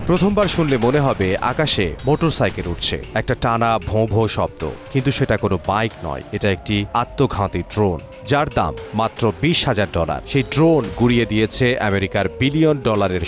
প্রথমবার শুনলে মনে হবে আকাশে মোটরসাইকেল উঠছে, একটা টানা ভোঁ ভোঁ শব্দ। কিন্তু সেটা কোনো বাইক নয়, এটা একটি আত্মঘাতী ড্রোন, যার দাম মাত্র $20,000। সেই ড্রোন গুড়িয়ে দিয়েছে আমেরিকার $1 বিলিয়ন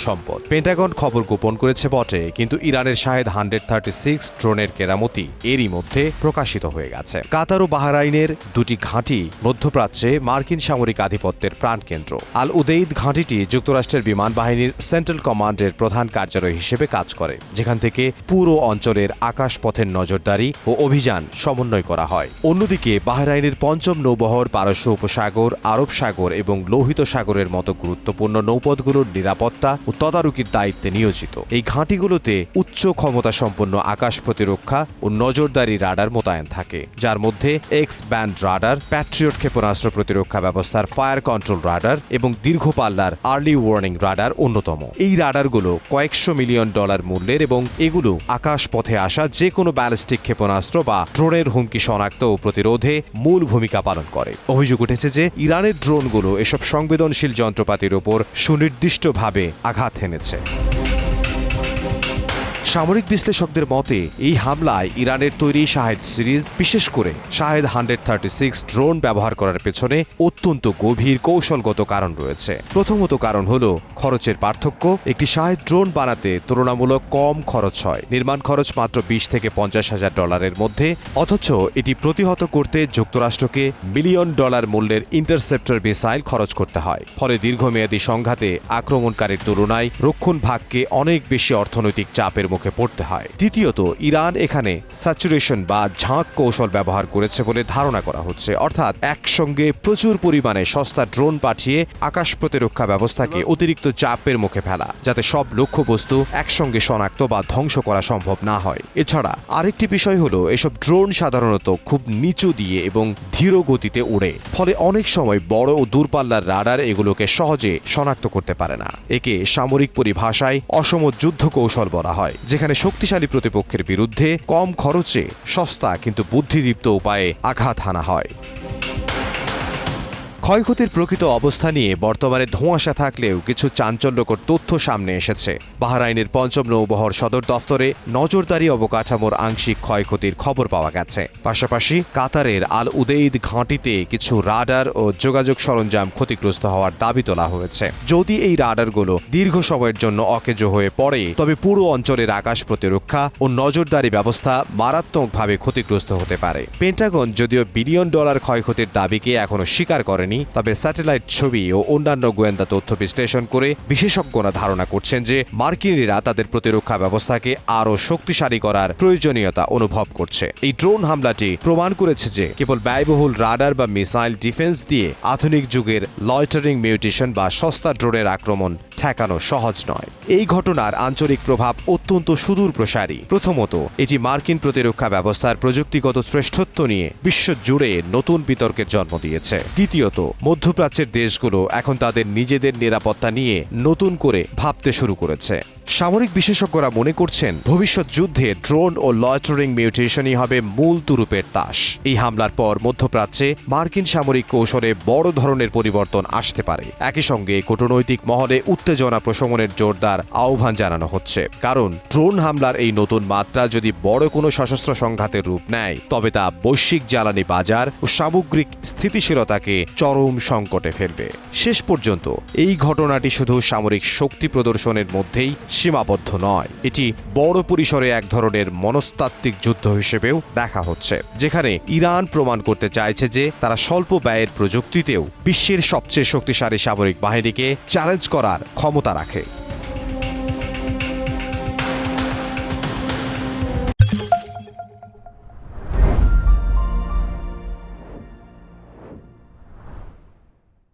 সম্পদ। পেন্টাগন খবর গোপন করেছে বটে, কিন্তু ইরানের শাহেদ 136 ড্রোনের কেরামতি এরই মধ্যে প্রকাশিত হয়ে গেছে। কাতার ও বাহরাইনের দুটি ঘাঁটি মধ্যপ্রাচ্যে মার্কিন সামরিক আধিপত্যের প্রাণকেন্দ্র। আল উদেইদ ঘাঁটিটি যুক্তরাষ্ট্রের বিমান বাহিনীর সেন্ট্রাল কমান্ডের প্রধান কার্যালয় হিসেবে কাজ করে, যেখান থেকে পুরো অঞ্চলের আকাশপথের নজরদারি ও অভিযান সমন্বয় করা হয়। অন্যদিকে বাহরাইনের পঞ্চম নৌবহর পারস্য উপসাগর, আরব সাগর এবং লোহিত সাগরের মতো গুরুত্বপূর্ণ নৌপথগুলোর নিরাপত্তা ও তদারকির দায়িত্বে নিয়োজিত। এই ঘাঁটিগুলোতে উচ্চ ক্ষমতা সম্পন্ন আকাশ প্রতিরক্ষা ও নজরদারি রাডার মোতায়েন থাকে, যার মধ্যে এক্স ব্যান্ড রাডার, প্যাট্রিয়ট ক্ষেপণাস্ত্র প্রতিরক্ষা ব্যবস্থার ফায়ার কন্ট্রোল রাডার এবং দীর্ঘ পাল্লার আর্লি ওয়ার্নিং রাডার অন্যতম। এই রাডারগুলো কয়েকশো মিলিয়ন ডলার মূল্যের এবং এগুলো আকাশ পথে আসা যে কোনো ব্যালিস্টিক ক্ষেপণাস্ত্র বা ড্রোনের হুমকি শনাক্ত ও প্রতিরোধে মূল ভূমিকা পালন করে। অভিযোগ উঠেছে যে ইরানের ড্রোনগুলো এসব সংবেদনশীল যন্ত্রপাতির উপর সুনির্দিষ্টভাবে আঘাত হেনেছে। সামরিক বিশ্লেষকদের মতে এই হামলায় ইরানের তৈরি শাহেদ সিরিজ, বিশেষ করে শাহেদ 136 ড্রোন ব্যবহার করার পেছনে অত্যন্ত গভীর কৌশলগত কারণ রয়েছে। প্রথমত কারণ হলো খরচের পার্থক্য। একটি শাহেদ ড্রোন বানাতে তুলনামূলক কম খরচ হয়, নির্মাণ খরচ মাত্র $20,000 থেকে $50,000 মধ্যে, অথচ এটি প্রতিহত করতে যুক্তরাষ্ট্রকে $1 মিলিয়ন মূল্যের ইন্টারসেপ্টর মিসাইল খরচ করতে হয়। ফলে দীর্ঘমেয়াদী সংঘাতে আক্রমণকারীর তুলনায় রক্ষণভাগকে অনেক বেশি অর্থনৈতিক চাপের মুখে পড়তে হয়। দ্বিতীয়ত, ইরান এখানে স্যাচুরেশন বা ঝাঁক কৌশল ব্যবহার করেছে বলে ধারণা করা হচ্ছে, অর্থাৎ একসঙ্গে প্রচুর পরিমাণে সস্তা ড্রোন পাঠিয়ে আকাশ প্রতিরক্ষা ব্যবস্থাকে অতিরিক্ত চাপের মুখে ফেলা, যাতে সব লক্ষ্যবস্তু একসঙ্গে শনাক্ত বা ধ্বংস করা সম্ভব না হয়। এছাড়া আরেকটি বিষয় হলো, এসব ড্রোন সাধারণত খুব নিচু দিয়ে এবং ধীর গতিতে উড়ে, ফলে অনেক সময় বড় ও দূরপাল্লার রাডার এগুলোকে সহজে শনাক্ত করতে পারে না। একে সামরিক পরিভাষায় অসম যুদ্ধ কৌশল বলা হয়, যেখানে শক্তিশালী প্রতিপক্ষের বিরুদ্ধে কম খরচে সস্তা কিন্তু বুদ্ধিদীপ্ত উপায়ে আঘাত হানা হয়। ক্ষয়ক্ষতির প্রকৃত অবস্থা নিয়ে বর্তমানে ধোঁয়াশা থাকলেও কিছু চাঞ্চল্যকর তথ্য সামনে এসেছে। বাহরাইনের পঞ্চম নৌবহর সদর দফতরে নজরদারি অবকাঠামোর আংশিক ক্ষয়ক্ষতির খবর পাওয়া গেছে। পাশাপাশি কাতারের আল উদেইদ ঘাঁটিতে কিছু রাডার ও যোগাযোগ সরঞ্জাম ক্ষতিগ্রস্ত হওয়ার দাবি তোলা হয়েছে। যদি এই রাডারগুলো দীর্ঘ সময়ের জন্য অকেজো হয়ে পড়ে, তবে পুরো অঞ্চলের আকাশ প্রতিরক্ষা ও নজরদারি ব্যবস্থা মারাত্মকভাবে ক্ষতিগ্রস্ত হতে পারে। পেন্টাগন যদিও $1 বিলিয়ন ক্ষয়ক্ষতির দাবিকে এখনো স্বীকার করেনি, তবে স্যাটেলাইট ছবি ও অন্যান্য গোয়েন্দা তথ্য বিশ্লেষণ করে বিশেষজ্ঞরা ধারণা করছেন যে মার্কিনিরা তাদের প্রতিরক্ষা ব্যবস্থাকে আরও শক্তিশালী করার প্রয়োজনীয়তা অনুভব করছে। এই ড্রোন হামলাটি প্রমাণ করেছে যে কেবল ব্যয়বহুল রাডার বা মিসাইল ডিফেন্স দিয়ে আধুনিক যুগের লয়টারিং মিউটেশন বা সস্তা ড্রোনের আক্রমণ ঠেকানো সহজ নয়। এই ঘটনার আঞ্চলিক প্রভাব অত্যন্ত সুদূর প্রসারী। প্রথমত, এটি মার্কিন প্রতিরক্ষা ব্যবস্থার প্রযুক্তিগত শ্রেষ্ঠত্ব নিয়ে বিশ্বজুড়ে নতুন বিতর্কের জন্ম দিয়েছে। দ্বিতীয়ত, মধ্যপ্রাচ্যের দেশগুলো এখন তাদের নিজেদের নিরাপত্তা নিয়ে নতুন করে ভাবতে শুরু করেছে। সামরিক বিশেষজ্ঞরা মনে করছেন, ভবিষ্যৎ যুদ্ধে ড্রোন ও লয়টারিং মিউটেশনই হবে মূল তুরুপের তাস। এই হামলার পর মধ্যপ্রাচ্যে মার্কিন সামরিক কৌশলে বড় ধরনের পরিবর্তন আসতে পারে। একই সঙ্গে কূটনৈতিক মহলে উত্তেজনা প্রশমনের জোরদার আহ্বান জানানো হচ্ছে, কারণ ড্রোন হামলার এই নতুন মাত্রা যদি বড় কোনো সশস্ত্র সংঘাতের রূপ নেয়, তবে তা বৈশ্বিক জ্বালানি বাজার ও সামগ্রিক স্থিতিশীলতাকে চরম সংকটে ফেলবে। শেষ পর্যন্ত এই ঘটনাটি শুধু সামরিক শক্তি প্রদর্শনের মধ্যেই সীমাবদ্ধ নয়, এটি বড় পরিসরে এক ধরনের মনস্তাত্ত্বিক যুদ্ধ হিসেবেও দেখা হচ্ছে, যেখানে ইরান প্রমাণ করতে চাইছে যে তারা স্বল্প ব্যয়ের প্রযুক্তিতেও বিশ্বের সবচেয়ে শক্তিশালী সামরিক বাহিনীকে চ্যালেঞ্জ করার ক্ষমতা রাখে।